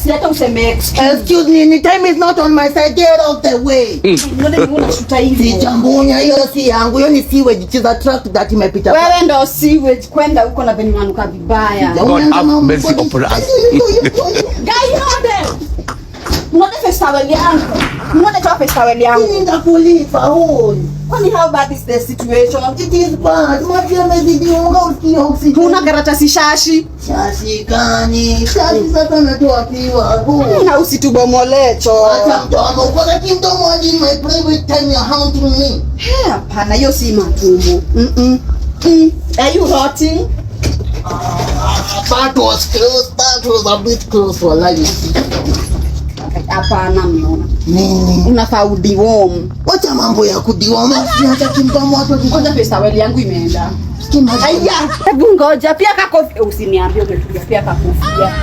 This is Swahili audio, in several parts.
Si hata useme excuse me, time is not on my side, get off the way. Mbona ni unashuta hivi? Si chambunya hiyo si yangu, hiyo ni sewage, it is a truck that imepita. Wewe ndo sewage kwenda huko na venye unanuka vibaya. God have mercy upon us. Guy yote. Mmoja festival yangu. Mmoja kwa festival yangu. Nitakulipa hoi. Kwani how bad is the situation? It is bad. Maji yamezidi unga oxygen. Tuna karatasi shashi. Shashi gani? Shashi sasa natoa piwa hoi. Na usitubomolecho. Acha mdomo. Kwa kimdomo hadi my private time you're haunting me. Hapana, hiyo si matumbo. Are you rotting? That was close. That was a bit close for life. Hapana mnaona. Nini? Unafaa udiwom. Wacha mambo ya kudiwoma. Acha kimdomo watu Ngoja festival yangu imeenda. Aya, hebu ngoja pia kakofi. Usiniambie umepiga pia kakofia.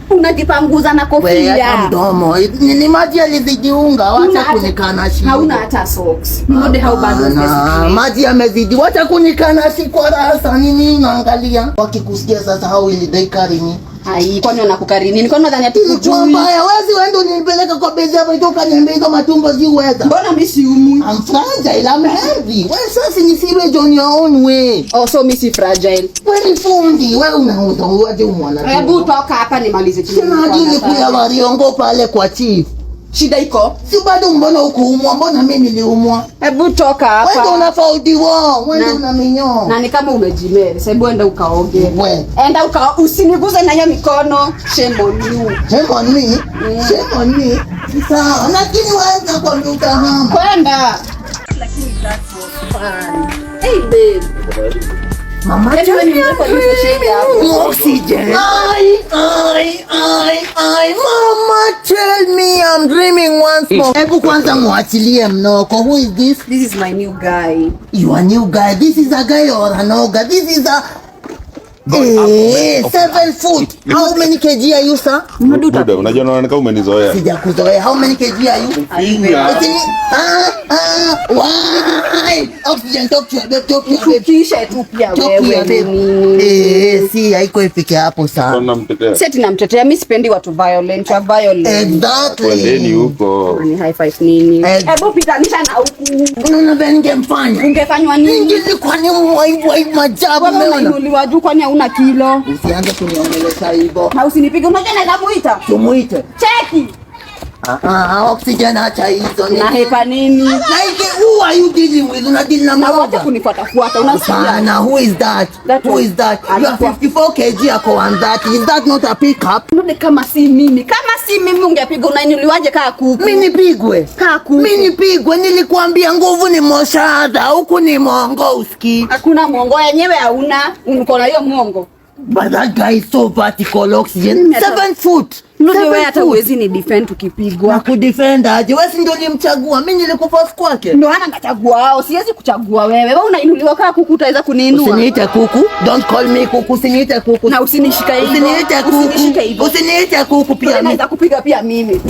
Unajipanguza na kofia. Wewe mdomo. Ni maji yalizidi unga. Wacha kunikana shida. Hauna hata socks. Ngode how bad was this? Maji yamezidi. Wacha kunikana si kwa rasa nini naangalia. Wakikusikia sasa how will they carry me? Hai, kwani wanakukari nini? Kwani unadhani ati kujui? Mbaya, wewe ndio unipeleka kwa bezi hapo itoka niambie hizo matumbo ziweza. Mbona mimi si umwi? I'm fragile, I'm heavy. Wewe sasa ni siwe on your own way. Oh, so mimi si fragile. Wewe ni fundi, wewe unauza uaje umwana. Hebu toka hapa nimalize tu. Sina hadi kuya Wariongo pale kwa chief. Shida iko? Si bado mbona ukuumwa? Mbona mimi niliumwa? Hebu toka hapa. Wewe unafaudi wao, wewe una minyoo. Na ni kama umejimeli. Sasa hebu enda ukaoge. Wewe. Enda usiniguze na hiyo mikono. Shame on you. Shame on me? Shame on me? Sawa, lakini waanza kwa nduka hama. Kwenda. Lakini that was fun. Hey babe. Mama, oxygen. Mama, tell me I'm dreaming once more. Hebu kwanza muachilie mnoko. Who is this? This is my new guy. You a new guy. This is a guy or an ogre? This is a 7 foot. How many kg are you, sir? Buda, unajua naona kama umenizoea. Sijakuzoea. How many kg are you? Why? Oxygen, talk to you. Kisha tu pia wewe. Si haiko ifike hapo sana. Unamtetea. Seti namtetea, mimi sipendi watu violent, wa violent. Exactly. Kwendeni huko. Ni high five nini? Hebu pitanisha na huku. Unaona vile ningemfanya? Ungefanywa nini? Ningekuwa ni mwaibu majabu umeona. Unainuliwa juu kwani hauna kilo? Usianze kuniongelesha hivyo. Na usinipige, unajua naweza muita. Tumuite. Cheki. Oxygen acha hizo ni. Na hepa nini? Like who are you dealing with? Una deal na mmoja kunifuata unasikia? Sana, who is that? Who is that? You are 54 kg yako 130. Is that not a pickup? Ndio kama si mimi. Kama si mimi ungepiga unainuliwaje kaa kuku? Mimi nipigwe. Kaa kuku. Mimi nipigwe, nilikwambia nguvu ni moshada, huku ni mongo uski. Hakuna mongo yenyewe hauna. Uko na hiyo mongo. But that guy is so vertical oxygen. 7 foot. Ndio wewe hata uwezi ni defend ukipigwa. Na kudefend aje? Wewe si ndio ulimchagua? Mimi nilikufa kwake. Ndio hana ngachagua wao. Siwezi kuchagua wewe. Wewe unainuliwa kama kuku utaweza kuniinua. Usiniite kuku. Don't call me kuku. Usiniite kuku. Na usinishika hivyo. Usiniite kuku. Usiniite kuku pia. Naweza kupiga pia mimi.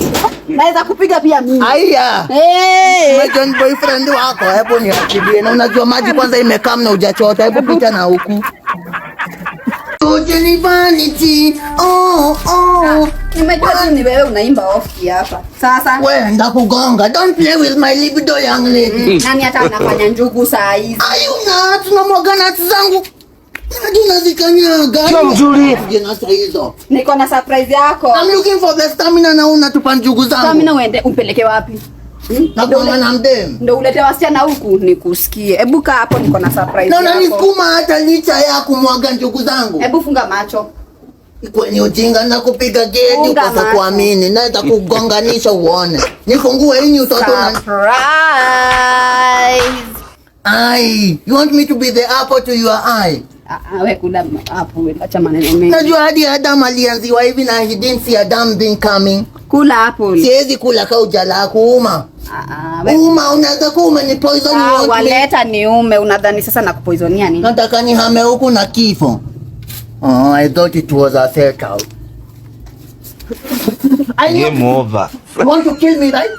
Naweza kupiga pia mimi. Aya. Wewe John boyfriend wako. Hebu niachilie. Na unajua maji kwanza imekaa na hujachota. Hebu pita na huku. Ujeni vanity. Nimejua ni wewe unaimba off hapa. Sasa wewe enda kugonga. Don't play with my libido young lady. Nani hata anafanya njugu saa hizi? Ayuna tunamwaga nati zangu. Hadi unazikanyaga. Sio mzuri. Niko na surprise yako. I'm looking for the stamina na unatupa njugu zangu. Stamina uende umpeleke wapi? Nakuanga na mdem. Ndio ulete wasichana huku nikusikie. Hebu kaa hapo niko na surprise yako. Na nisikuma hata licha ya kumwaga njugu zangu. Hebu funga macho. Kwenye ujinga na kupiga gedi ukosa kuamini. Naweza kugonganisha uone. Nifungue hii utoto na surprise. Ai, you want me to be the apple to your eye? Wewe kula hapo wewe acha maneno mengi. Najua hadi Adam alianziwa hivi na he didn't see Adam thing coming. Kula hapo. Siwezi kula kaujala kuuma. Uma unaweza kuuma ni poison you. Waleta ni ume unadhani sasa nakupoisonia nini? Nataka nihame huku na kifo. Oh, I thought it was a setup. Game over. You want to kill me, right?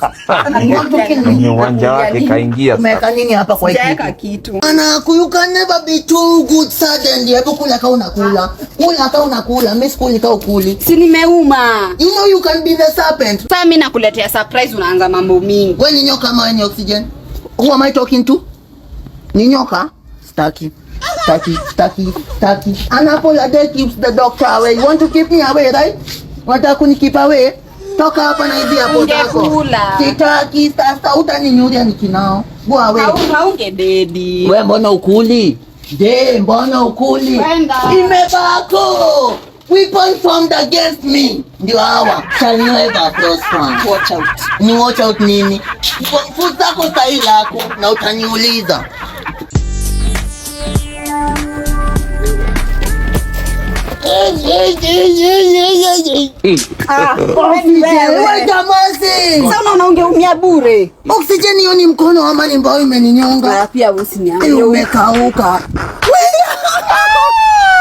You want to kill me? Uwanja wake kaingia. Umeweka nini hapa kwa Sijaweka kitu. Ana, you can never be too good suddenly. Hebu kula kama unakula. Kula kama unakula. Mimi sikuli kama ukuli. Si nimeuma. You know you can be the serpent. Sasa mimi nakuletea surprise unaanza mambo mingi. Wewe ni nyoka ama ni oxygen? Who am I talking to? Ni nyoka? Staki. An apple a day keeps the doctor away. You want to keep me away, right? Unataka kunikeep away? Toka hapa na hivi hapo zako. Sitaki, sasa utaninyuria nikinao. Go away. Haunge dedi. Wewe mbona ukuli? Mbona ukuli? Imebako. Weapon formed against me. Ndio hawa. Shall never prosper. Watch out. Ni watch out nini? Futa zako sahi lako na utaniuliza. Sasa unaongeumia bure. Oxygen hiyo ni mkono ama ni mbao imeninyonga? Pia usiniambie. Umekauka.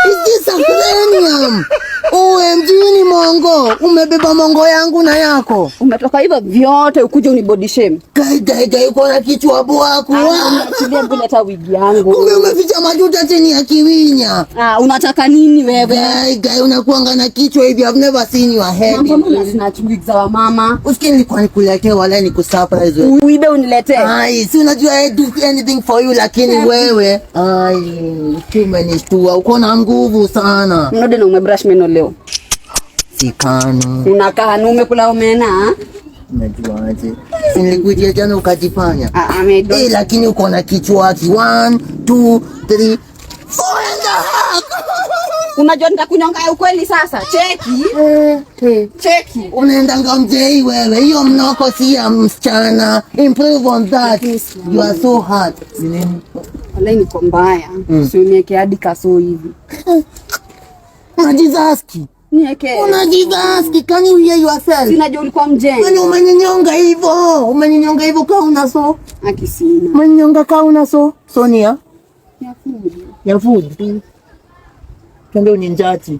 Is this a cranium? OMG ni mongo. Umebeba mongo yangu na yako. Umetoka hivyo vyote ukuje unibody shame. Gai uko na kichwa bwako. Unaachilia mbele hata wigi yangu. Umeficha majuta chini ya kiwinya. Unataka nini wewe? Gai unakuanga na kichwa hivi. I've never seen your head. Mbona snatch wigs za mama? Usikini nilikuwa nikuletea wala nikusurprise wewe. Uibe uniletee. Ai, si unajua I do anything for you lakini wewe. Umenishtua. Uko na nguvu sana. Mnode na umebrush meno leo. Sikano. Unakaa na umekula omena? Unajua aje? Nilikujia jana ukajifanya. Lakini uko na kichwa 1 2 3 4 and a half. Unajua nitakunyonga ukweli sasa. Cheki. Cheki. Unaenda ngamjei wewe. Hiyo mnoko si ya msichana. Improve on that. You are so hard. Wala niko mbaya. Si uniweke hadi kaso hivi. Unajizaski. Niweke. Unajizaski. Can you hear yourself? Sinajua ulikuwa mjengo. Kwani umeninyonga hivyo? Umeninyonga hivyo kama una so? Akisina. Umeninyonga kama una so? Sonia? Ya food. Ya food. Twende uninjati.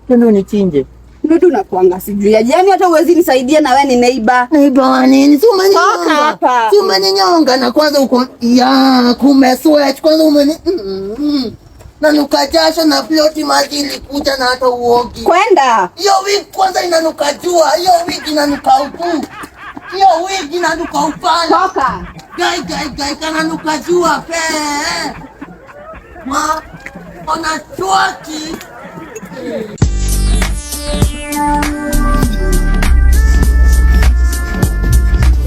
Twende unichinje. Ndio tunakuanga sijui. Yaani hata uwezi nisaidia na wewe ni neighbor. Neighbor wa nini? Si umeninyonga. Toka hapa. Si umeninyonga na kwanza uko ya kumesweat kwanza na nuka jasho na ploti maji ilikuja na hata uogi. Kwenda. Hiyo wig kwanza inanuka jua. Hiyo wig inanuka upu. Hiyo wig inanuka upana. Toka. Gai kana nuka jua pe. Ma ona chwaki.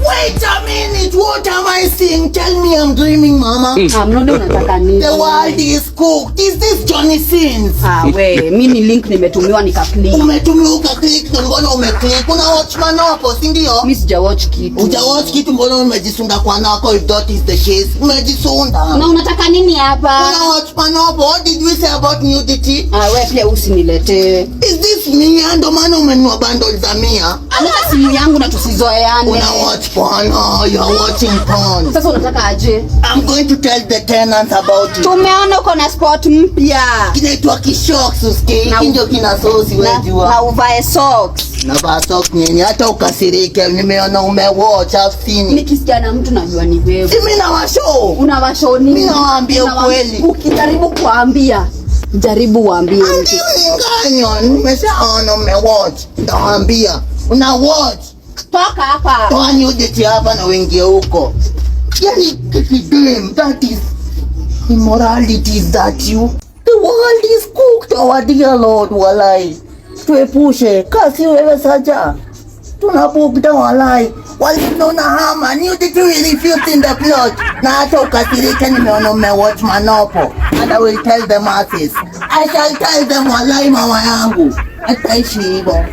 Wait a minute, what am I seeing? Tell me I'm dreaming, mama. Mnode unataka nini? The world is cooked. Is this Johnny Sins? We, mimi link nimetumiwa nikaclick. Umetumiwa ukaclick na mbona umeclick? Una watch Manopo, si ndio? Mimi sija watch kitu. Uja watch kitu mbona umejisunda kwa nako if that is the case? Umejisunda. Na unataka nini hapa? Una watch Manopo. What did we say about nudity? We pia usiniletee. Is this Mia? Ndo maana umenunua bundles za Mia? Anataka simu yangu na tusizoeane. Una watch porn. You are watching porn. Sasa unataka aje? I'm going to tell the tenants about it. Tumeona uko na sport mpya. Kinaitwa kishoks usikie. Hiki ndio kina sosi wewe jua. Na uvae socks. Na vaa socks nini? Hata ukasirike nimeona umewatch afini. Nikisikia na mtu najua ni wewe. Si mimi na washow. Una washow nini? Mimi nawaambia ukweli. Ukijaribu kuambia, jaribu uambie mtu. Nganyo, nimeshaona umewatch. Ndawaambia. Una watch. Toka hapa. Toa nudity hapa na wengie huko. Yani kikidem, that is immorality, is that you? The world is cooked, our dear Lord, walai. Tuepushe, kasi wewe saja. Tunabugda walai. Walinona hama, nudity will refuse in the plot. Na hata ukasirika nimeona umewatch Manopo. And I will tell the masses. I shall tell them walai mama yangu. Ataishi hivyo.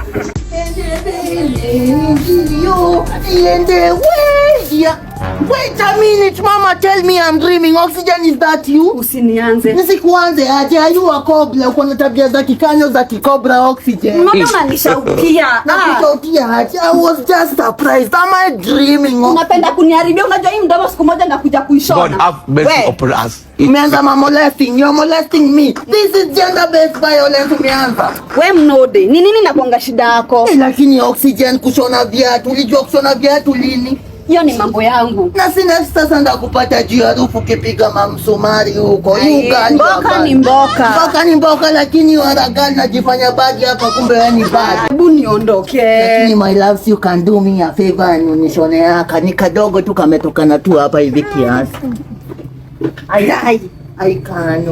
Iende way, yeah. Wait a minute, mama, tell me I'm dreaming. Oxygen, is that you? Usinianze. Nisikuanze aje, ayua kobla, uko na tabia za kikanyo za kikobra Oxygen. Mbona unanishautia? Nakishautia aje, I was just surprised. Am I dreaming? Unapenda kuniharibia, unajua hii mdomo siku moja nakuja kuishona. God have mercy upon us. Umeanza molesting, you're molesting me. This is gender-based violence umeanza. We Mnode, ni nini nakuanga shida yako? Lakini Oxygen kushona viatu, ulijua kushona viatu lini? Hiyo ni mambo yangu. Na sina sasa ndakupata juu ya rufu kipiga mamsumari huko. Mboka ni mboka. Mboka ni mboka, lakini waragali najifanya badi hapa, kumbe wewe ni badi. Hebu niondoke. Lakini my loves, you can do me a favor and unishone yaka. Ni kadogo tu kametokana tu hapa hivi kiasi.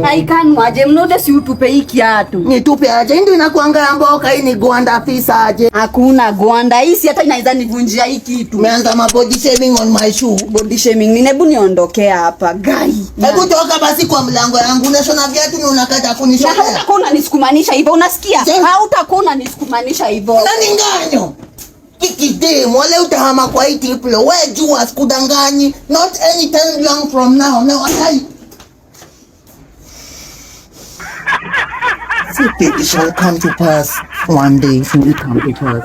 Aikanu aje Mnode, si utupe hii kiatu. Nitupe aje? Ndio inakuanga ya mboka hii, ni gwanda afisa aje? Hakuna gwanda hii, si hata inaweza nivunjia hii kitu. Umeanza body shaming on my shoe. Body shaming nini? Hebu niondokea hapa gai. Hebu toka basi kwa mlango yangu. Unashona viatu na unakata kunishona. Hautakuwa unanisikumanisha hivyo, unasikia? Hautakuwa unanisikumanisha hivyo. Nani nganyo? Kikidem, wale utahama kwa hii triplo. Wewe jua sikudanganyi. Not any time long from now. Now I it shall come to pass one day. It will come to pass.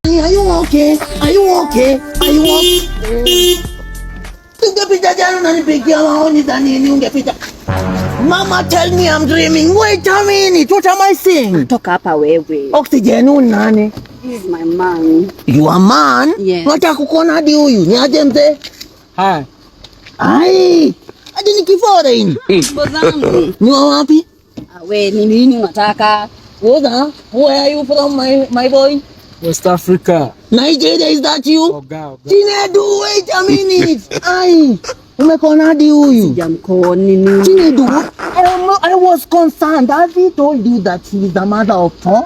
Are you okay? Are you okay? Are you okay? Ungepita jana unanipigia maoni za nini? Ungepita. Mama, tell me I'm dreaming. Wait a minute. What am I saying? Toka hapa wewe. Oxygen nani? He is my man. You are man? Yes. Nataka kukuona hadi huyu. Ni aje mzee? Hai. Ai. Hadi ni kifore hii. Bozangu. Ni wapi? We ni nini unataka? Woza, where are you from, my boy? West Africa. Nigeria, is that you? Oga. Chinedu, wait a minute. Ai, umekona hadi huyu. Sijamkoni nini. Chinedu, I was concerned. Has he told you that he is the mother of 4?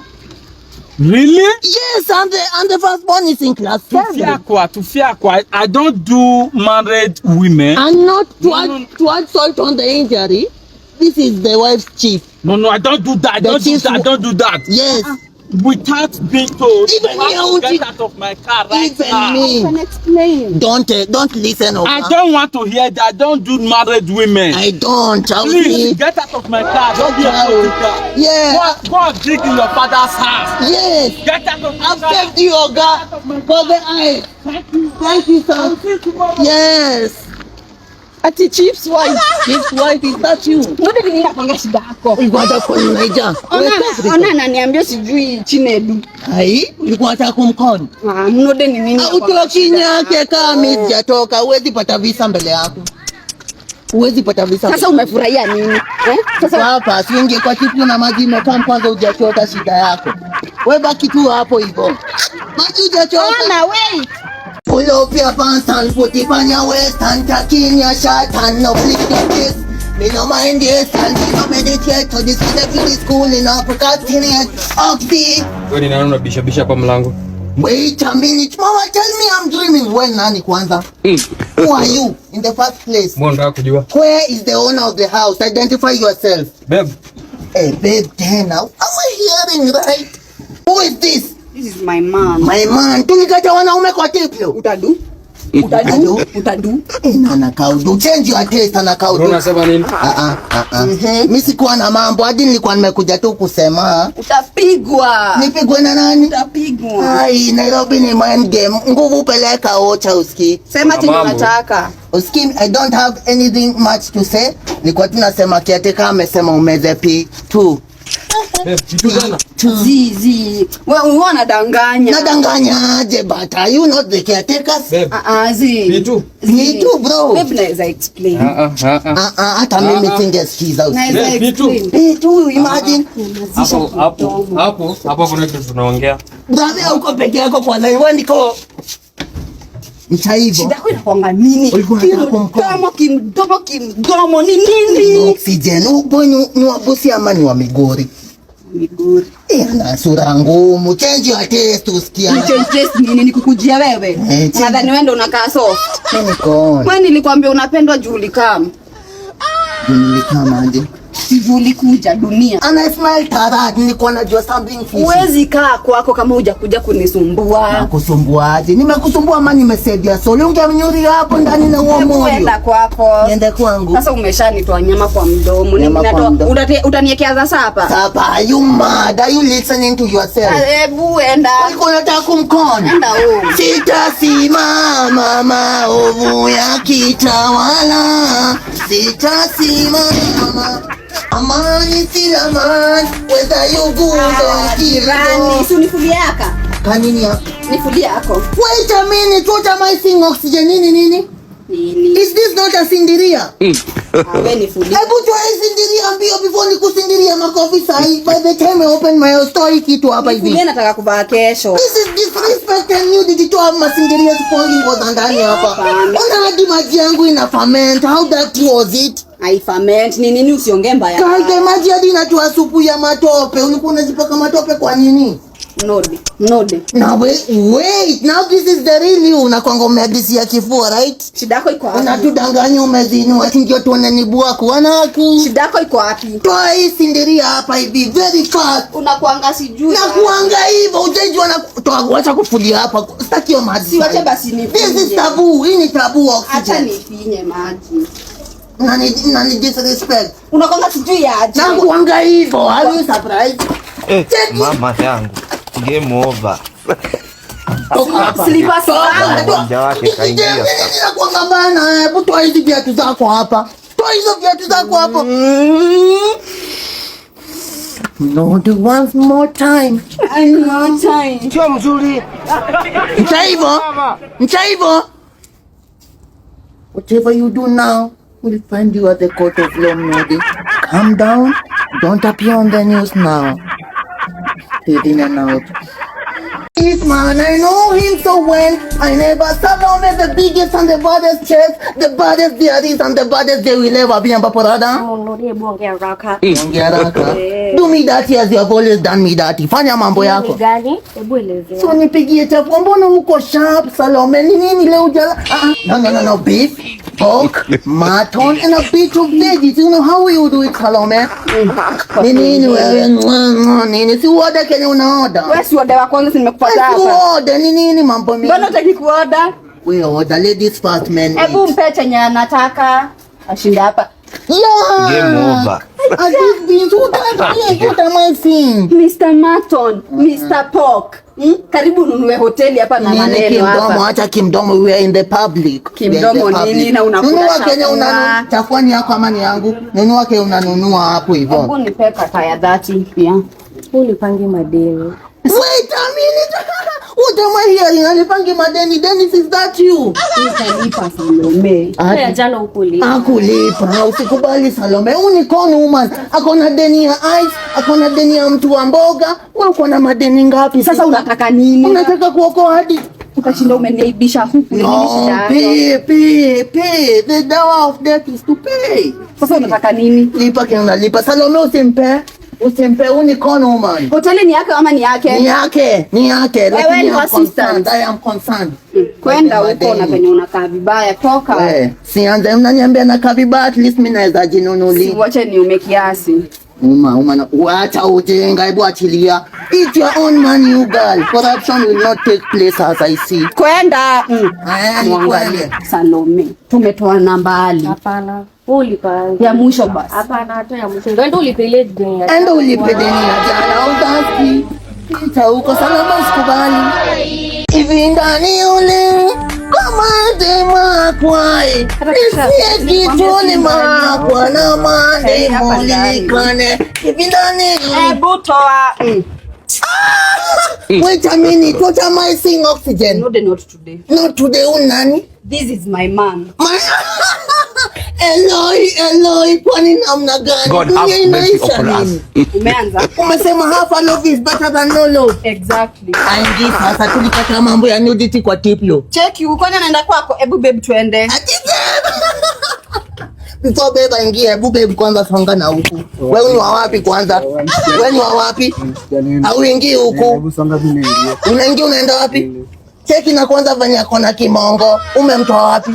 Really? Yes, and the firstborn is in class 7. Tufiakwa. I don't do married women. And not to add salt on the injury. This is the wife's chief. No, I don't do that. I don't do that. Yes. Without being told. Even me, to get out of my car right even now. me. I can explain. Don't listen. Okay? I don't want to hear that. I don't do married women. I don't. Please get out of my car. Don't be a car. Yeah. Go and dig in your father's house. Yes. Get out of my I've car. kept you, Oga, for the eye. Thank you, sir. Yes. Ati Chief's wife. Chief's wife, is that you? Mbona nini nakuanga shida yako? Ulikuwa unataka kuninaija. Ona ananiambia sijui Chinedu. Hai, ulikuwa unataka kumkoni. Mnode ni nini? Utoki nyake kama hijatoka, huwezi pata visa mbele yako. Huwezi pata visa. Sasa umefurahia nini? Sasa hapa siinge kwa kitu na maji imekaa kwanza hujachota, shida yako. Wewe baki tu hapo hivyo. Maji hujachota. Ona wait. Pull up your pants and put it on your waist and tuck in your shirt and no flick your kiss. Me no mind this and me no meditate. So this is every school in Africa, procrastinate. Oxy. Wewe nani unabisha kwa mlango? Wait a minute, mama, tell me I'm dreaming. When nani kwanza? Who are you in the first place? Mbona kujua? Where is the owner of the house? Identify yourself. Babe. Hey, babe, tena. Am I hearing right? Who is this? This is my man. My man. Tulikata wanaume kwa tiplo. Utadu. Ana kaudu. Change your taste, ana kaudu. Unasema nini? Mimi sikuwa na mambo, hadi nilikuwa nimekuja tu kusema. Utapigwa. Nipigwe na nani? Utapigwa. Ai, Nairobi ni mind game. Nguvu peleka ocha uski. Sema chenye unataka. Uski, I don't have anything much to say. Nilikuwa tunasema kiate kama amesema umeze P2. Vitu sana. Zizi. Wewe unadanganya. Nadanganya aje but are you not the caretakers? Vitu. Vitu bro. Babe naweza explain. Hata mimi singesikiza usikie. Naweza explain. Vitu, imagine. Hapo kuna kitu tunaongea. Brother uko peke yako kwa live, wewe ndiko mchaivo. Shida yako inakuanga nini? Kimdomo ni nini? Oxygen, ubonyo ni wabusi ama ni wa Migori? Migori. Ana sura ngumu, change your taste usikia. Change taste nini nikukujia wewe? Nadhani wewe ndio unakaa soft. Mimi niko. Wewe nilikwambia unapendwa Julie Kam. Julie Kam aje? Sijuli kuja dunia. Ana smile tarat, nilikuwa najua something fishy. Uwezi kaa kwako kama hujakuja kunisumbua. Nakusumbuaje? Nimekusumbua ama nimesaidia? Solo ungemnyuri hapo ndani na uo moyo. Kwenda kwako. Niende kwangu. Sasa umeshanitoa nyama kwa mdomo. Utaniekea za sapa? Sapa, are you mad? Are you listening to yourself? Hebu enda. Uko unataka kumkona? Enda wewe. Sitasimama maovu yakitawala. Sitasimama. Amani silaman, whether you good or Rani, si unifulia yaka? Kanini yako? Nifulia yako. Wait a minute, what am I saying? Oxygen nini? Is this not a sindiria? Awe nifulia. Hebu tuwa sindiria mbio before nikusindiria makofi sahi. By the time I open my story kitu hapa hivi. Nifulia nataka kuvaa kesho. This is disrespect and you did toa masindiria sipongi kwa ndani hapa. Ona hadi maji yangu ina ferment. How that was it? I ferment ni nini usiongee mbaya. Kaje maji hadi inatoa supu ya matope. Ulikuwa unajipaka matope kwa nini? Node. Now wait, now this is the real you. Unakwanga umehadisi ya kifua, right? Shida yako iko wapi? Unatudanganya umezinua. Ati ndio tuone ni bwaku. Wanaku. Shida yako iko wapi? Toa hii sindiria hapa hivi very fast. Unakuanga sijui. Na kuanga hivyo ujejua na toa wacha kufulia hapa. Sitaki hiyo maji. Si wacha basi nifinye. This is taboo. Hii ni taboo oxygen. Acha nifinye maji. Nani disrespect. Unakuanga sijui aje. Na kuanga hivyo. Are you surprised? Mama yangu. Game over. Slippers Mja wake kaingia sasa. Kwa bana, hebu toa hizi viatu zako hapa. Toa hizo viatu zako hapa. No, do once more time. No time. Sio mzuri. Mchaivo. Whatever you do now, we'll find you at the court of law, Nodi. Calm down. Don't appear on the news now. Stay in and out. This man, I know him so well. I never Salome, the biggest and the baddest chef, the baddest there is and the baddest there will ever be. Ambaporada. Ongea raka. Do me that as you have always done me that. Fanya mambo yako. Gani? Hebu elezea. So nipigie chafu. Mbona uko sharp Salome? Nini leo jala? No. Beef, pork, mutton and a bit of veggies. You know how you do it, Salome? Nini wewe? Nini si order Kenya unaorder? Wewe si order wa kwanza nimekupata hapa. Order nini mambo mingi? Mbona unataka kuorder? We order ladies first men. Hebu mpe chenye anataka. Ashinda hapa. Yeah. Game over. What am I saying? Mr. Mutton, Mr. Pork. Karibu nunue hoteli hapa na maneno hapa. Kimdomo, acha kimdomo, we are in the public. Kimdomo nini na unakula nunua Kenya unanunua. Chafua ni yako ama ni yangu? Nunua Kenya unanunua hapo hivyo. Hebu nipe kata ya 30 pia. Ulipangi madeni. Wait a minute. What am I hearing? Alipangi madeni. Dennis, is that you? Nitalipa Salome. Haya jana ukulipa. Hakulipa. Usikubali Salome. Unicorn woman. Akona deni ya ice, akona deni ya mtu wa mboga. Wewe uko na madeni ngapi? Sasa unataka nini? Unataka kuokoa hadi ukashinda umeniibisha huku. No, pay. The dawa of death is to pay. Sasa unataka nini? Lipa kile unalipa. Salome usimpe unicorn woman. Hoteli ni yake ama ni yake? Ni yake. Wewe ni assistant. I am concerned. Kwenda huko na penye unakaa vibaya toka. Sianze mnaniambia na vibaya, at least mimi naweza jinunulia. Siwache niume kiasi. Uma wacha ujenga, hebu achilia. It's your own money, you girl. Corruption will not take place as I see. Kwenda. Mwangalie. Salome. Tumetoa nambali. Hapana. Ulipa ya mwisho basi. Hapana, hata ya mwisho. Ndio ulipele deni. Ndio ulipele deni ya jana. Utaki. Kita uko Salome usikubali. Hivi ndani ule kama dema kwai. Nisiye kituni makwa na mande mulikane. Hivi ndani. Toa. Wait a minute, what am I saying, Oxygen? No, not today. Not today, unani? This is my man. Eloi, kwani namna gani? God have mercy upon us. Umeanza? Umesema half a love is better than no love. Exactly. Aingi sasa tulipata mambo ya nudity kwa Tiplo. Cheki uko naenda kwako, hebu babe tuende. Before babe aingie, hebu babe kwanza songa na huku. Wewe ni wa wapi kwanza? Wewe ni wa wapi? Au ingie huku? Hebu songa vile ingie. Unaingia unaenda wapi? Cheki na kwanza venye akona kimongo. Umemtoa wapi?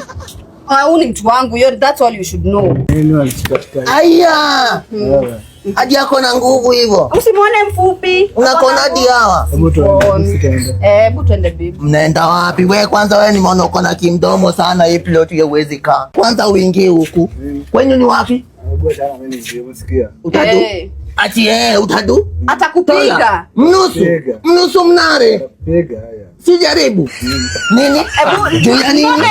Ni mtu wangu. That's all you should know. Aya. Hadi yako na nguvu hivyo. Usimuone mfupi. Unakona hadi hawa. Hebu tuende bibi. Mnaenda wapi? Wewe kwanza wewe ni mwana uko na kimdomo sana, hii plot huwezi kaa. Kwanza uingie huku. Kwani ni wapi? Utadu? Ati utadu? Atakupiga. Mnusu mnare. Sijaribu. Nini?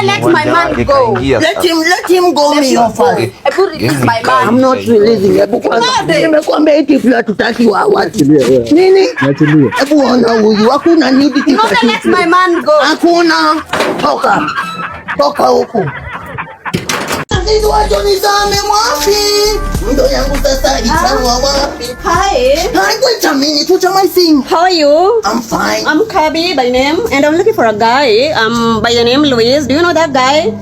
Let my man go. Let him go me your father. Ebu release my man. I'm not releasing. Ebu kwanza. Nimekuambia eti flat tutaki wa watu. Nini? Ebu ona huyu. Hakuna nudity. Let my man go. Hakuna. Toka huku. Nini watu nizame wapi? Ndo yangu sasa itawa wapi? Hi. Hi, wait a minute. What am I saying? How are you? I'm fine. I'm Kabi by name, and I'm looking for a guy. By the name Louis. Do you know that guy?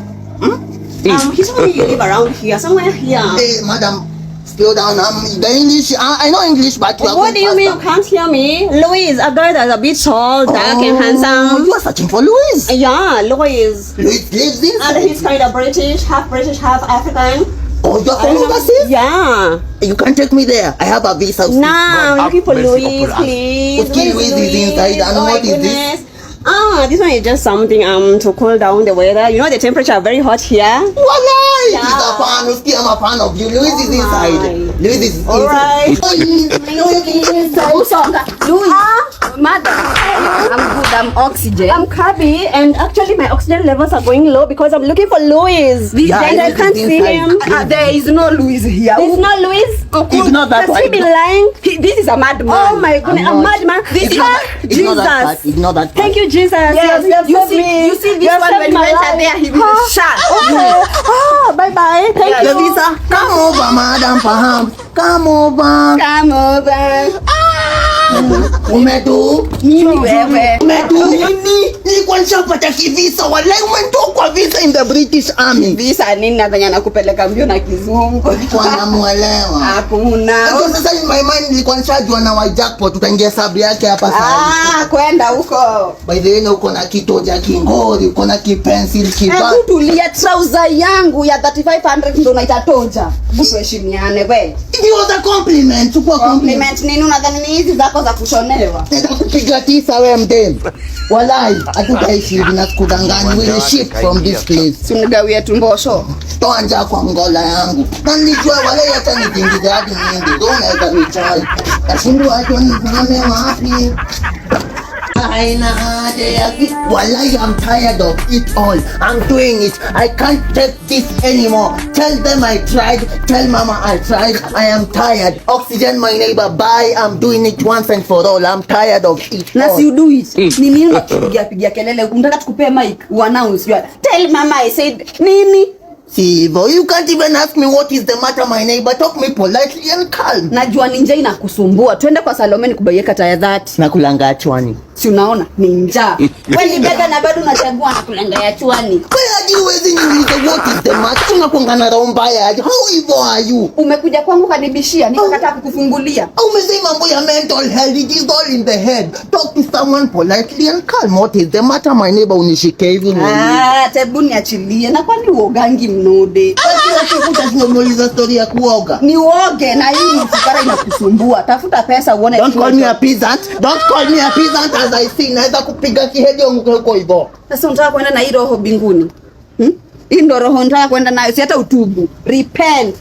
He's only live around here, somewhere here. Hey, madam, slow down. The English. I know English, but what do you mean you can't hear me? Louis, a guy that's a bit tall, dark, and handsome. You are searching for Louis? Yeah, Louis. Louis lives in. And he's kind of British, half African. Oh, you're from overseas? Yeah. You can take me there. I have a visa. Nah, I'm looking for Louis, please. Okay, Louis is inside. And what is this? This one is just something to cool down the weather. You know the temperature is very hot here. Walai! Yeah. He's a fan. I'm a fan of you. Louis is inside. Louis is inside. Alright. Louis. Madam, I'm good. I'm oxygen. I'm Kabi, and actually my oxygen levels are going low because I'm looking for Louis. Yeah, and I can't see him. There is no Louis here. There's no Louis. It's not that Has he been lying? This is a madman. Oh my goodness, a madman. Jesus. Ignore that. Thank you, Jesus. Yes, you see this one when you enter there, he will shut. Okay. Bye-bye. Thank you. Visa, come over, madam, perhaps. Come over. Come over. Umedu? Mimi wewe. Umedu? Nilikuwa nishapata kivisa. Walai umetoka visa in the British Army. Visa nini na zenye nakupeleka mbio na kizungu. Wanamuelewa. Hakuna. Sasa in my mind nilikuwa nishajua na wa jackpot tutaingia sabri yake hapa sasa. Kwenda huko. By the way uko na kitoja kingori, uko na kipencil kibaki. Hebu tulia, trouser yangu ya 3500 ndo naita toja. Tuheshimiane wewe. It was a compliment. Chukua compliment nini unadhani ni hizi zako za kushonewa? Nitakupiga tisa wewe mdem. Walai, hatutaishi hivi na kudanganya. We will ship from this place. Sinigawie tumbosho. Toa njaa kwa ngola yangu. Na nilijua wale hata nikingiza hadi nyingi. Ndio unaweza nichai. Lakini watu nizame wapi? Haina haja ya walai, I'm tired of it all. I'm doing it. I can't take this anymore. Tell them I tried. Tell mama I tried. I am tired. Oxygen my neighbor, bye. I'm doing it once and for all. I'm tired of it. Na si you do it. Ni nini unapigia kelele? Unataka tukupee mic announce. Tell mama I said nini? See, boy, you can't even ask me what is the matter, my neighbor. Talk me politely and calm. Najua ninja inakusumbua. Twende kwa Salome nikubaie kata ya 30. Na kulanga chwani. Si unaona? Ninja. Wewe ni bega na bado unachagua na kulanga ya chwani. Wewe hadi uwezi niulize what is the matter. Unakuangana roho mbaya aje. How evil are you? Umekuja kwangu kanibishia, nikakataa kukufungulia. Umesema mambo ya mental health, it is all in the head. Talk to someone politely and calm. What is the matter, my neighbor? Unishike hivi. Tebu niachilie. Na kwani uogangi mnode? Kila siku utasimuliza story ya kuoga. Ni uoge na hii mfukara inakusumbua. Tafuta pesa uone. Don't call me a peasant. Don't call me a peasant as I see. Naweza kupiga kihedi huko hivyo. Sasa unataka kwenda na hii roho mbinguni? Hii ndio roho unataka kwenda nayo, si hata utubu. Repent.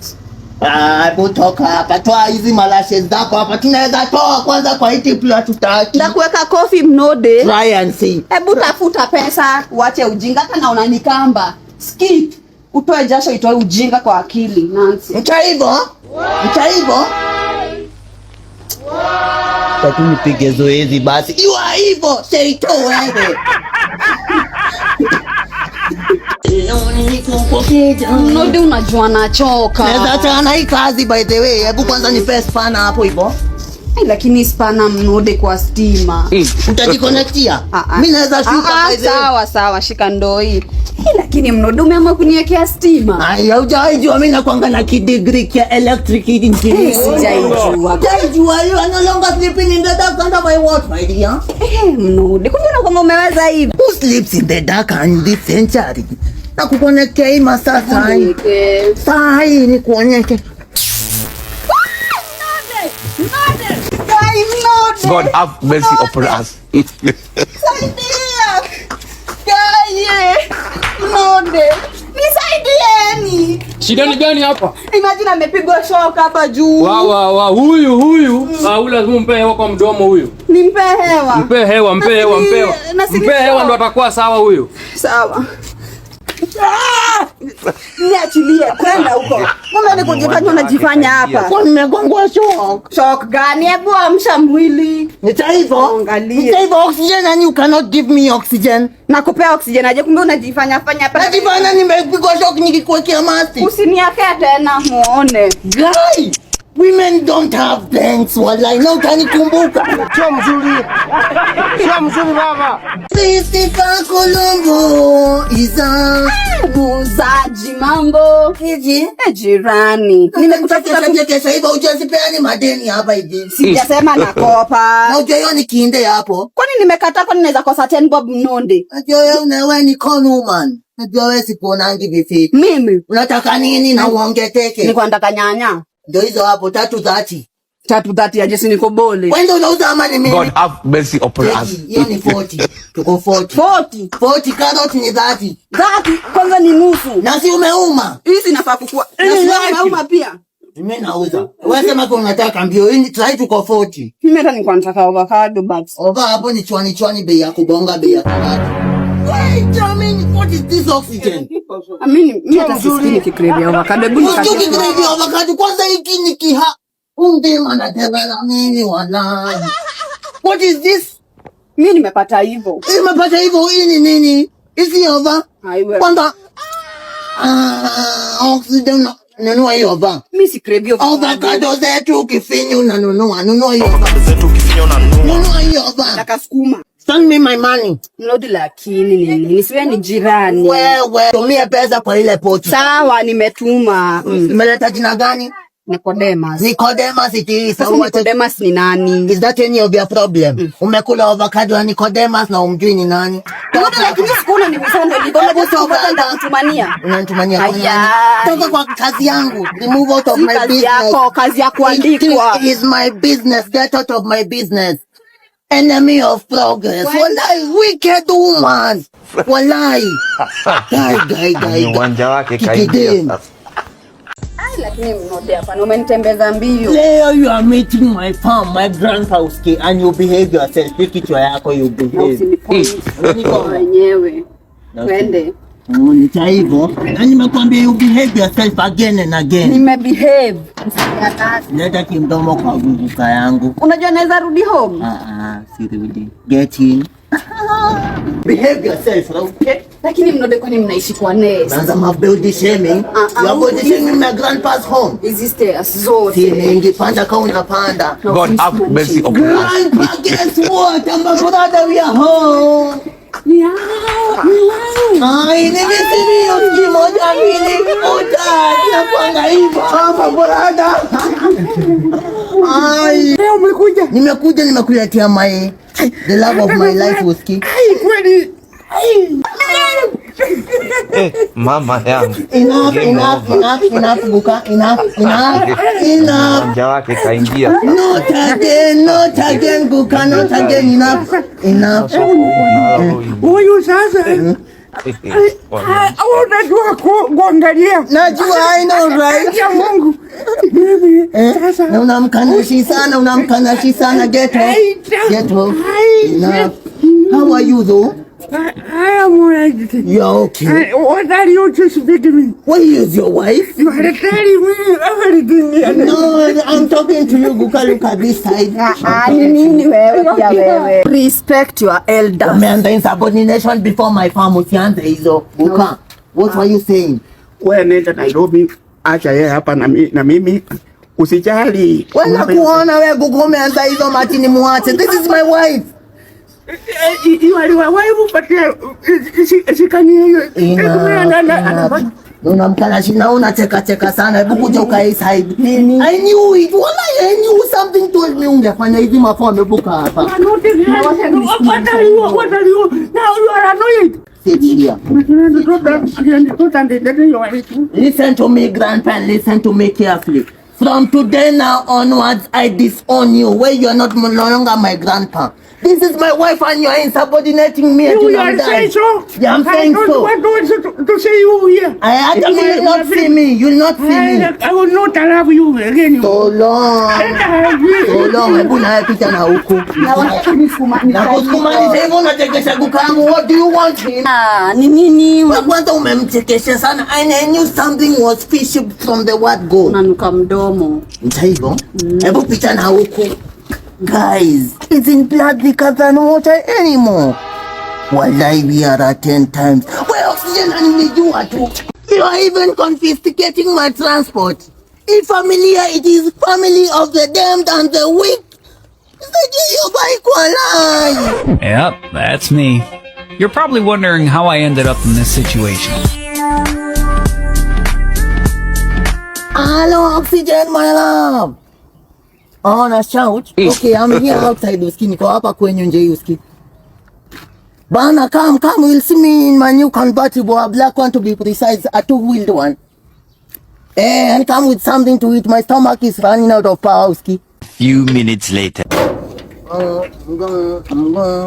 Kutoka hapa. Toa hizi malashes zako hapa. Tunaweza toa kwanza kwa hiti pula tutaki. Na kuweka coffee mnode. Try and see. Hebu tafuta pesa, uache ujinga kana unanikamba. Skip. Utoe jasho, itoe ujinga kwa akili. Nancy. Mchaivo? Tatu nipige zoezi basi. You are evil. Say it wewe. Mnode unajua nachoka. Naweza tana hii kazi by the way. Hebu kwanza nipe spana hapo hivyo. Lakini spana mnode kwa stima. Utajiconnectia? Mimi naweza shuka by the way. Sawa, shika ndoo hii. Lakini mnode umeamua kuniwekea stima. Ai, haujaijua mimi nakwanga na kidegree ya electric engineering. Sijaijua. You are no longer sleeping in the dark under my watch, my dear. Mnode, kumbe unakwanga umeweza hivi. Who sleeps in the dark in this century? Na kukonekea hii masaa saa hii. Saa hii ni kuonyeshe. God have mercy upon us. Nisaidieni. Shida ni gani hapa? Imagine amepigwa shock hapa juu. Wa huyu. Lazima mpe hewa kwa mdomo huyu. Nimpe hewa. Mpe hewa. Mpe hewa ndo atakuwa sawa huyu. Sawa. Niachilie kwenda huko. Mbona nikujifanya unajifanya hapa? Kwa nimegongwa shock. Shock gani? Hebu amsha mwili. Nitaiva oxygen and you cannot give me oxygen. Nakupea oxygen aje kumbe unajifanya fanya hapa. Najifanya nimepigwa shock nikikuwekea maski. Usiniakea tena muone. Guy, women don't have bangs wallahi. Na utanikumbuka. Sio mzuri baba. Sisi pa Colombo iza Muuzaji mambo. Kiji Jirani. nimekutafuta kesho hivyo ujazipeani madeni hapa hivi. Sijasema nakopa. Na ujue hiyo ni kiinde hapo. Kwani nimekata kwani naweza kosa 10 bob mnonde? Najua wewe unawe ni con woman. Najua wewe sikuonangi vipi. Mimi Unataka nini na uongeteke? niko nataka nyanya. Ndio hizo hapo 330. 330 aje si niko bole. Wewe ndio unauza ama ni mimi? God have mercy upon us. Hiyo ni 40. Tuko 40. 40 carrot ni 30. 30 kwanza ni nusu. Na si umeuma? Hizi nafaa kukua. Nauma pia. Mimi nauza. Wewe sema kwa unataka mbio hii try tuko 40. Mimi hata nilikuwa nataka avocado but. Ova hapo ni chwani bei ya kubonga bei ya karati. Wait, I mean, what is this oxygen? Mimi hata sisikii kikrevia avocado. Hebu nikate. Usijui kikrevia avocado kwanza hiki ni kiha. Undema na tena mimi wallahi. What is this? Mimi nimepata hivyo. Nimepata hivyo hii ni nini? Hizi ova. Haiwe. Kwanza oxygen nunua hiyo ova. Mimi sikrevia Avocado zetu ukifinya unanunua. Nunua hiyo ova. Nunua hiyo ova. Nakasukuma. Send me my money. Mlodi lakini nini? Nisiwe ni jirani. Wewe tumia pesa kwa ile poti. Sawa nimetuma. Umeleta jina gani? Nicodemus. Nicodemus it is. Sasa Nicodemus ni nani? Is that any of your problem? Umekula avocado ya Nicodemus na umjui ni nani? Mbona lakini sikuna ni msando lidole bosi avocado ndakutumania. Unanitumania kwa nani? Aya. Toka kwa kazi yangu. Remove out of my Kazi business. yako, kazi ya kuandikwa. It is my business. Get out of my business. Enemy of progress. Wallahi wicked woman. Wallahi. Guy. Uwanja wake kaingia sasa. Lakini mnode hapa umenitembeza mbio. Leo you are meeting my farm, my grandhouse kid, and you behave yourself. Kichwa yako you behave. Niko wenyewe. Twende. Nita hivyo. Na nimekwambia you behave yourself again and again. Nimebehave. Leta kimdomo kwa guguka yangu. Unajua naweza rudi home? Sirudi. Get in. Behave yourself, okay? Lakini mnode kwani mnaishi kwa nest? Naanza mabuild shaming. You are body shaming my grandpa's home. Hizi stairs zote. Tingi panda kama unapanda. God have mercy upon us. Grandpa, guess what? I'm a brother, we are home. Ay, nimesema kimoja mbili moja napanga hivyo hapa brother. Ay, leo umekuja? Nimekuletea the love of my life Whisky. Ai kweli. Mama yangu. Enough Buka, enough. Uwanja wake kaingia. Not again Buka, not again, enough. Huyu sasa. Unajua kuangalia. Najua, I know right. Ya Mungu. Sasa. Na unamkanashi sana, get off. Enough. How are you though? I am alright. You're okay. What are you just speaking me? What is your wife? You are telling me everything. No, I'm talking to you. Look at this side. Nini wewe pia wewe? Respect your elders. Umeanza insubordination before my farm. Usianze hizo. Buka, what were you saying? Wewe nenda Nairobi, acha yeye hapa na mimi. Usijali. Wewe kuona wewe Buka umeanza hizo matini muache. This is my wife. Unamkana shina unacheka sana. Hebu kuja ukae side. I knew it. Wallahi I knew something told me ungefanya hivi mafua amebuka hapa. What are you? Now you are annoyed. Sit here. Listen to me, grandpa, listen to me carefully. From today now onwards, I disown you, where you are no longer my grandpa. This is my wife and you are insubordinating me. You are saying so? Yeah, I'm saying so. I don't want to say you here. I you will not see me. You will not see me. I will not allow you again. So long. So long. Hebu na pita na huku. Na kusukumani hivyo unatekesha kukangu. What do you want him? Ni nini? Kwanza umemtekesha sana. I knew something was fishy from the word go. Unanuka mdomo. Hivyo. Hebu pita na huku. Guys, it's in blood thicker than water anymore. Wallahi, we are at 10 times. Well, oxygen and me do what? You are even confiscating my transport. If familiar, it is family of the damned and the weak. Yep, that's me. You're probably wondering how I ended up in this situation. Hello, oxygen, my love. Oh, na shout. Okay, I'm here outside uski. Niko hapa kwenye nje uski. Bana, come, you'll see me in my new convertible, a black one to be precise, a two-wheeled one. And come with something to eat. My stomach is running out of power uski. Few minutes later.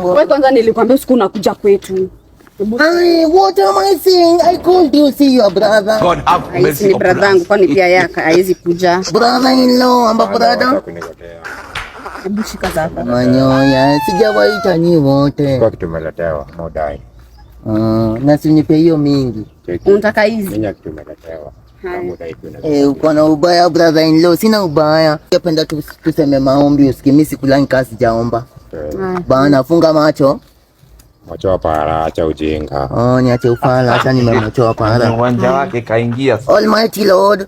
Wewe kwanza nilikwambia usiku unakuja kwetu. Hey, what am I saying? I called you see your brother. God have mercy Ni upon brother us. yangu kwani pia yaka haizi kuja. Brother-in-law, amba brother. Hebu shika zako. Manyoya, sijawaita nyi wote. Kwa kitu umeletewa, modai. Na sinipe hiyo mingi. Unataka hizi? Menya kitu umeletewa. Modai kuna. Uko na ubaya brother-in-law, sina ubaya. Napenda tuseme maombi usikimi sikulani kasi jaomba. Bana funga macho. Macho para, acha ujinga. Niache ufala, acha nimemochoa para. Uwanja wake kaingia. Almighty Lord,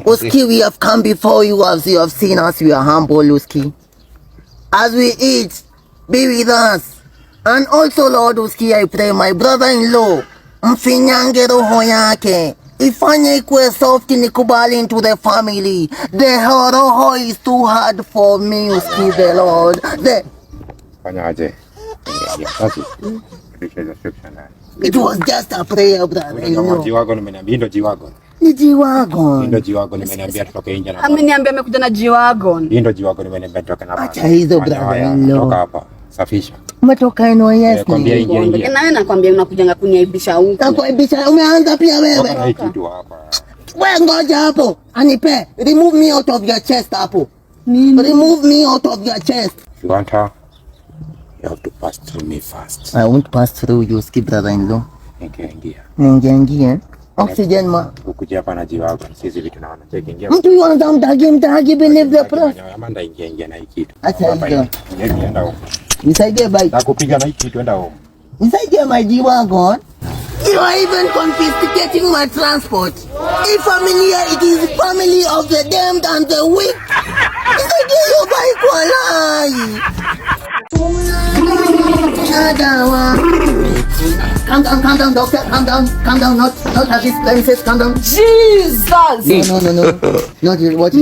Uski, we have come before you as you have seen us, we are humble, Uski. As we eat, be with us. And also, Lord Uski, I pray, my brother-in-law, mfinyange roho yake. Ifanye ikuwe soft nikubali into the family. The roho is too hard for me, Uski, the Lord. Fanyaje? It was just a prayer, brother-in-law. Jiwago nimeniambia ndo jiwago. Ni jiwagon. Ndo jiwago nimeniambia tutoke nje na. Ameniambia amekuja na jiwagon. Ndo jiwago nimeniambia tutoke na. Acha hizo brother-in-law. Toka hapa. Safisha. Umetoka eno yes Kwambia ni. ingia. Na wewe nakwambia unakuja kuniaibisha huko. Nakuaibisha umeanza pia wewe. Toka kitu hapa. Wewe ngoja hapo. Anipe. Remove me out of your chest hapo. Remove me out of your chest. You want her? You have to pass through me first. I won't pass through you, Ski brother-in-law. Ingia. Oxygen ma. Ukuja hapa na jiwago. Sisi vitu naona. Cheki ingia. Mtu yuanza mtagi believe the process. Amanda ingia na hiki kitu. Acha hizo. Nenda huko. Nisaidie bike. Nakupiga na hiki kitu enda huko. Nisaidie my jiwagon. You are even confiscating my transport. If familiar, it is family of the damned and the weak. Nisaidie your bike walai. Calm down, doctor. Calm down. Not at this places. Calm down. Jesus! No. Not what?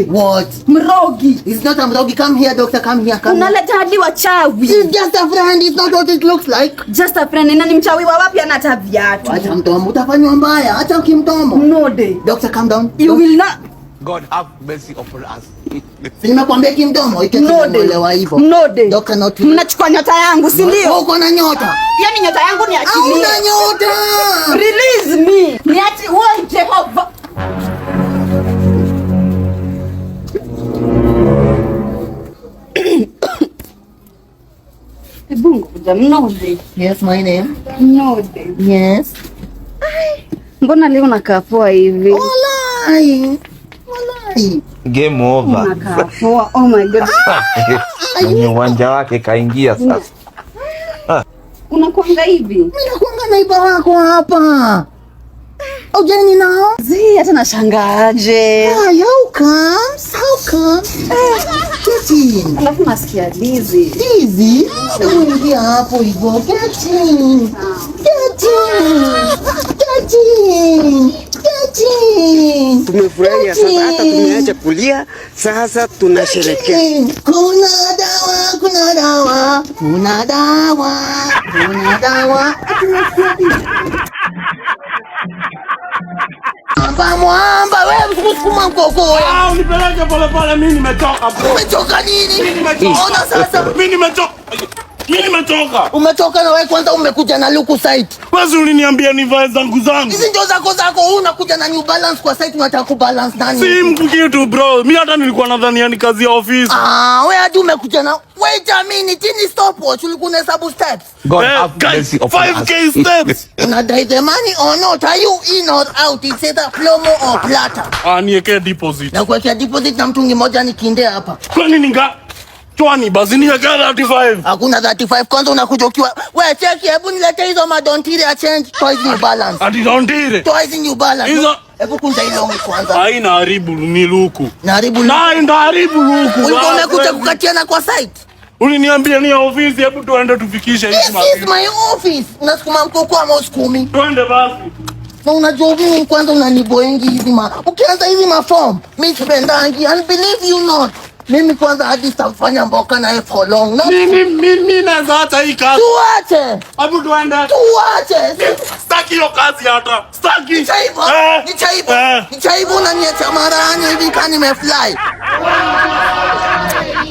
What? Mrogi. It's not a mrogi. Come here, doctor. Come here. Unaleta hadi wachawi. It's just a friend. It's not what it looks like. Just a friend. Nani mchawi wa wapi anata viatu? Acha mtomo. Utafanywa mbaya. Acha ukimtomo. No day. Doctor, calm down. You will not. God have mercy upon us. Nimekwambia kimdomo itakuelewa hivyo. No day. Doctor, not. Mnachukua nyota yangu, si ndio? Uko na nyota. Yaani nyota yangu ni achilie. Una nyota. Release me. Niache wewe Jehova. Bungo kuja mnode. Yes, my name. Mnode. Yes. Mbona leo nakaa poa hivi? Walai. Game over. Nakaa poa. Oh my god. Mwenye uwanja wake kaingia sasa. Unakuanga hivi? Mimi nakuanga naiba wako hapa. Ujeni nao? Hata nashangaaje. How come? Get in. Alafu nasikia dizzy. Dizzy? Ingia hapo hivyo. Get in. Tumefurahia sasa, hata tumeacha kulia, sasa tunasherehekea. Kuna dawa, kuna dawa, kuna dawa, kuna dawa. Mwamba wewe msukuma mkoko wewe. Unipeleke pole pole, mimi nimechoka bro. Umechoka nini? Ona sasa. Mimi nimechoka. Umetoka na wewe kwanza umekuja na luku site. Wewe uliniambia nivae zangu. Hizi ndio zako unakuja na New Balance kwa site unataka kubalance nani? Si mkitu bro. Mimi hata nilikuwa nadhani ni kazi ya office. Wewe hadi umekuja na wait a minute, ni stopwatch ulikuwa unahesabu steps. God have mercy upon us. 5k steps. Una the money or not? Are you in or out? It's either plomo or plata. Niweke deposit. Na kuwekea deposit na mtungi moja nikindea hapa. Kwani ninga Chwani basi ni kaka 35. Hakuna 35 kwanza unakuja ukiwa wewe cheki, hebu nilete hizo madontire ya change twice New Balance. Ati dontire. Twice New Balance. Hizo hebu kunja hilo kwanza. Haina haribu ni luku. Na haribu luku. Na ndio haribu luku. Ulikuwa umekuja kukatiana kwa site. Uliniambia ni office, hebu tuende tufikishe hizi mapema. This is my office. Unasukuma mkoko ama usikumi? Twende basi. Na unajua mimi kwanza unaniboengi hizi ukianza hizi maform, mimi sipendangi, and believe you not. Mimi kwanza hadi sitafanya mboka naye for long. No? Mimi naweza acha hii kazi. Tuache. Hebu tuende. Tuache. Sitaki hiyo kazi hata. Sitaki. Nichaibu na niacha marani hivi kani nimefly.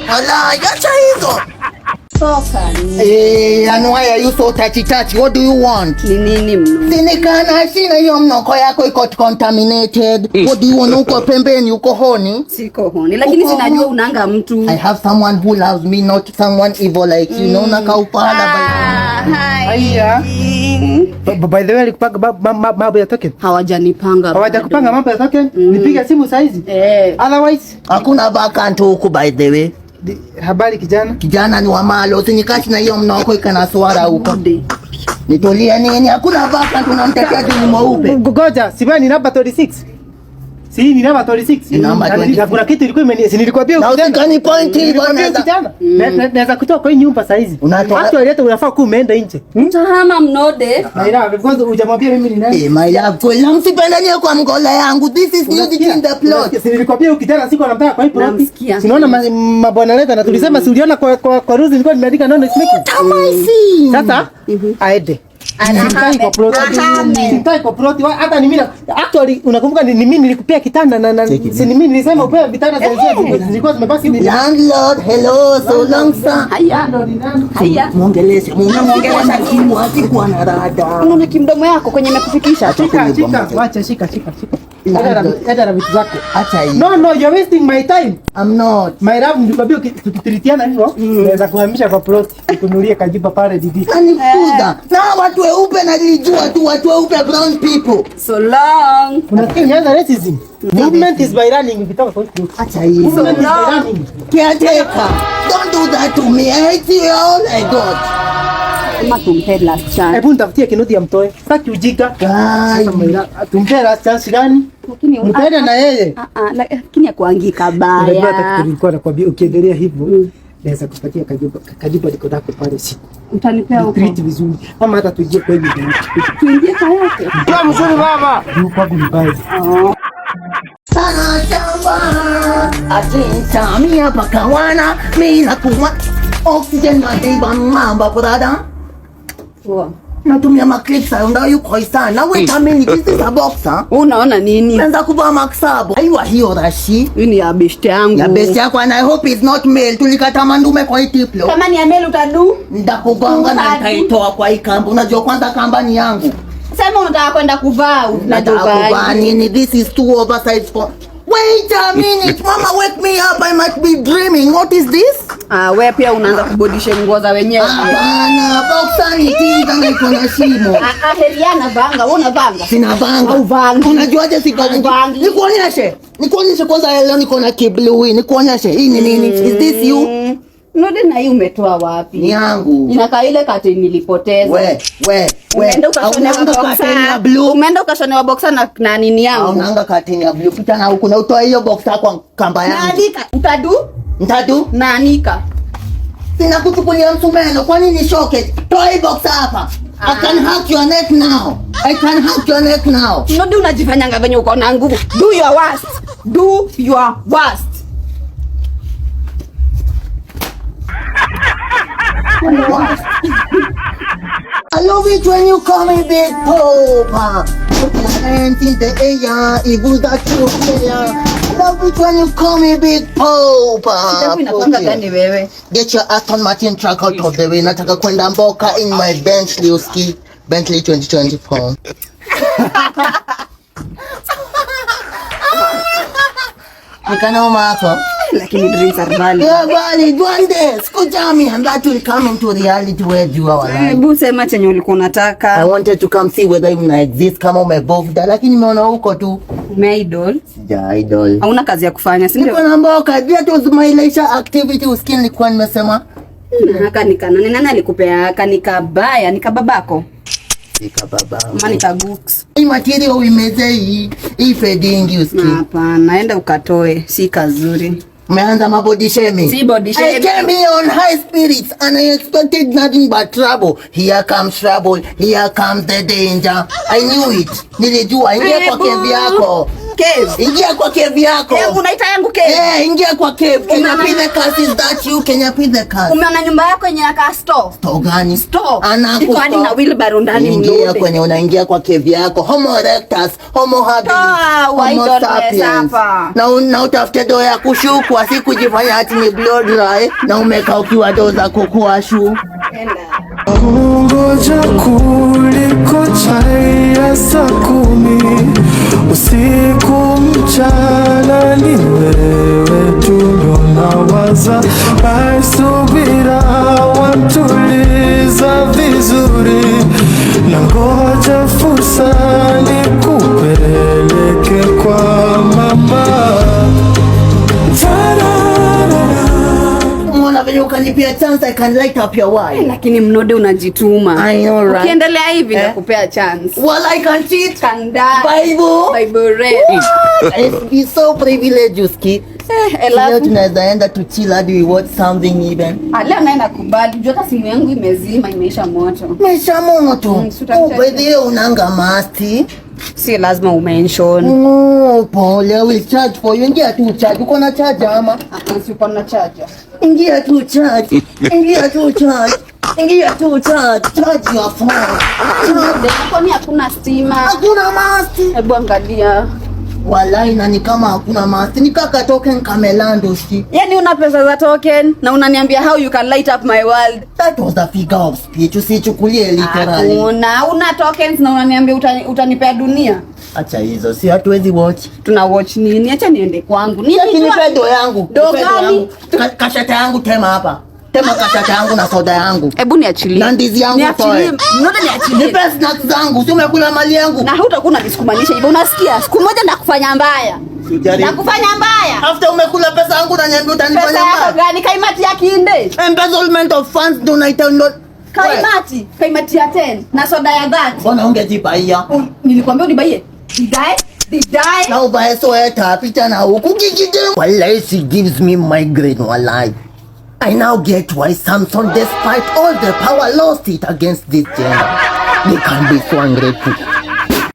Wala, acha hizo. And why are you so touchy? What do you want? Sinikana sina hiyo mnoko yako iko contaminated. What do you want? Uko pembeni, uko honi? Siko honi, lakini sinajua unanga mtu. I have someone who loves me, not someone evil like you. Naona kaupala Haya. By the way, alikupanga mambo ya token? Hawajanipanga. Hawajakupanga mambo ya token? Nipiga simu saizi? Otherwise, hakuna vacant huku by the way. Habari kijana? Kijana ni wa malo, usinikati na hiyo mnoko ikana swara huko. Nitolia nini? Hakuna vacant unamtetea dini mweupe. Ngoja, sibani namba 36. Si ni namba 36. Na kuna kitu ilikuwa nilikwambia ukijana. Na usikani point hii bwana. Naweza kutoka kwa nyumba saa hizi. Hata leo unafaa kuumeenda nje. Mtahama mnode. Maila, because hujamwambia mimi ni nani? My love, kwa langu sipendania kwa mgola yangu. This is music in the plot. Si nilikwambia ukijana siku anamtaka kwa hii plot. Sinaona mabwana leta na tulisema si uliona kwa ruzi nilikuwa nimeandika no is making. Tamaisi. Sasa aende. Sitai kwa plot. Hata ni mimi actually unakumbuka ni mimi nilikupea kitanda na si ni mimi nilisema upewe vitanda za zilikuwa zimebaki ni landlord. Hello, so long sir. Haya. Muongeleshe kimu asikuwa na rada. Unaona kimdomo yako kwenye nimekufikisha. Shika. Hata vitu zako. Acha hii. No, you're wasting my time. I'm not. My love, nikwambia tukitritiana hivyo, naweza kuhamisha kwa plot, nikunulie kajiba pale didi. Nanifuda. Na watu weupe nalijua tu, watu weupe brown people. So long. Unasikia racism. Movement is by running ukitoka kwa plot. Acha hii. Movement is by running. Caretaker. Don't do that to me. I hate you all. I got. Kama tumpe last chance. Hebu nitafutie kinoti ya mtoe. Sitaki ujika. Tumpe last chance gani? Lakini mpenda na yeye. Lakini akuangika baya. Hata tulikuwa nakwambia ukiendelea hivyo naweza kupatia kajiba liko dako pale siku. Utanipea huko. Treat vizuri. Ama hata tujie kwa hivi. Tuingie kwa yake. Kwa mzuri baba. Yuko goodbye. Sana shamba. Ajinta mia pakawana. Mina kuma. Oxygen madiba mamba brother. Wow. Natumia maclips ndio yuko sana. Wait a minute, this is a boxer. Unaona nini? Naanza kuvaa maksabo. Aiwa hiyo rashi. Hii ni ya best yangu. Ya best yako and I hope it's not male. Tulikata mandume kwa hii tiplo. Kama ni ya male utadu? Ndakugonga na nitaitoa kwa hii kamba. Unajua kwanza kamba ni yangu. Sema unataka kwenda kuvaa unataka nini? This is too oversized for. Wait a minute, mama wake me up, I might be dreaming. What is this? Wewe pia unaanza kubodisha nguo za wenyewe. Hapana, boxer ni tinga na iko na shimo. Heriana vanga, wewe unavanga. Sina vanga. Au vanga. Unajuaje sivangi? Nikuonyeshe kwanza leo niko na kiblue. Nikuonyeshe hii ni nini? Is this you? Node na hii umetoa wapi? Ni yangu. Inakaa ile kati nilipoteza. We. Umeenda ukashonewa boxer na nini yangu? Unaanga kateni ya blue. Pita na huku na utoa hiyo boxer kwa kamba yangu. Naanika. Mtadu? Naanika. Sina kuchukulia msumeno. Kwa nini shoke? Toa hii boxer hapa. I can hack your neck now. I can hack your neck now. Mnode unajifanyanga venye uko na nguvu. Do your worst. Do your worst. I love it when you call me Big Popa. Put your hands in the air, evil that you fear. I love it when you call me Big Popa. Get your Aston Martin truck out of the way. Nataka kwenda mboka in my Bentley Uski. Bentley 2024. Nikanoma hapo. Lakini dreams are valid. Yeah, valid. One day, sikujami and that will come into reality where you are alive. Hebu sema chenye ulikuwa unataka. I wanted to come see whether even I exist kama umebovda, lakini nimeona huko tu. Umeidol? Sija idol. Hauna kazi ya kufanya, si ndio? Niko na mboka, that was my leisure activity. Usikie nilikuwa nimesema. Haka nikana. Nani alikupea haka nikabaya, nikababako? Nikababa. Ama nikagooks. Hii material uimeze hii fading usikie. Hapana, naenda ukatoe, si kazuri. Umeanza mabody shaming. Si body shaming. I came here on high spirits and I expected nothing but trouble. Here comes trouble. Here comes the danger. I knew it. Nilijua. Ingia kwa cave yako. Cave? Ingia kwa cave yako. Cave unaita yangu cave? Yeah, ingia kwa cave. Kenya Pide Cast is that you? Kenya Pide Cast. Umeona nyumba yako yenye yaka store? Store gani? Store. Anaku iko hadi na wheelbarrow ndani mlode. Ingia mlode. kwenye unaingia kwa cave yako. Homo erectus, Homo habilis, Homo sapiens. Na utafute doo ya kushuku, asikujifanya ati ni blood dry na umeka ukiwa doo za kukuashu. Ngoja kuliko chai ya saa 10 usiku mchana, ni wewe tu ndo nawaza. Subira watuliza vizuri, na ngoja fursa nikupeleke kwa mama. Mwana venye ukanipia chance I can light up your wife. Lakini Mnode unajituma. I know, right? Ukiendelea hivi nakupea chance. Well, I can cheat. Can die. Bible read. It's so privileged, Uski. Leo tunaweza enda to chill hadi we watch something even. Leo naenda kubali. Jua hata simu yangu imezima, imeisha moto. Imeisha moto? By the way, unanga masti. Si lazima umention. Pole, I will charge for you. Ingia tu charge. Uko na charge ama? Si uko na charge. Ingia tu charge. Ingia tu charge. Ingia tu charge. Charge your phone. Charge. Kwani hakuna stima? Hakuna masti. Hebu angalia. Walai, na ni kama hakuna masti. Nikaka token kamelando shi. Yani una pesa za token na unaniambia how you can light up my world. That was a figure of speech. Usichukulie literally. Una tokens na unaniambia utanipea dunia. Acha hizo. Si hatuwezi watch. Tuna watch nini? Acha niende kwangu. Nipe do yangu. Do gani? Kashata yangu tema hapa. Tema kashata yangu na soda yangu. Hebu niachilie. Na ndizi yangu niachilie. Mnode niachilie. Nipe snacks zangu. Si umekula mali yangu. Na hutakuwa unanisukumanisha hivyo. Unasikia? Siku moja nakufanya mbaya. Nakufanya mbaya. After umekula pesa yangu na nyambia utanifanya mbaya. Pesa yako gani? Kaimati ya kinde. Embezzlement of funds do not Kaimati ya 10 na soda ya 30. Mbona ungejibaia? Nilikwambia unibaie. Didai. Na ubae soeta pita na huku gigide. Wallahi, she gives me migraine, wallahi. I now get why Samson, despite all the power, lost it against this gender. They can be so ungrateful.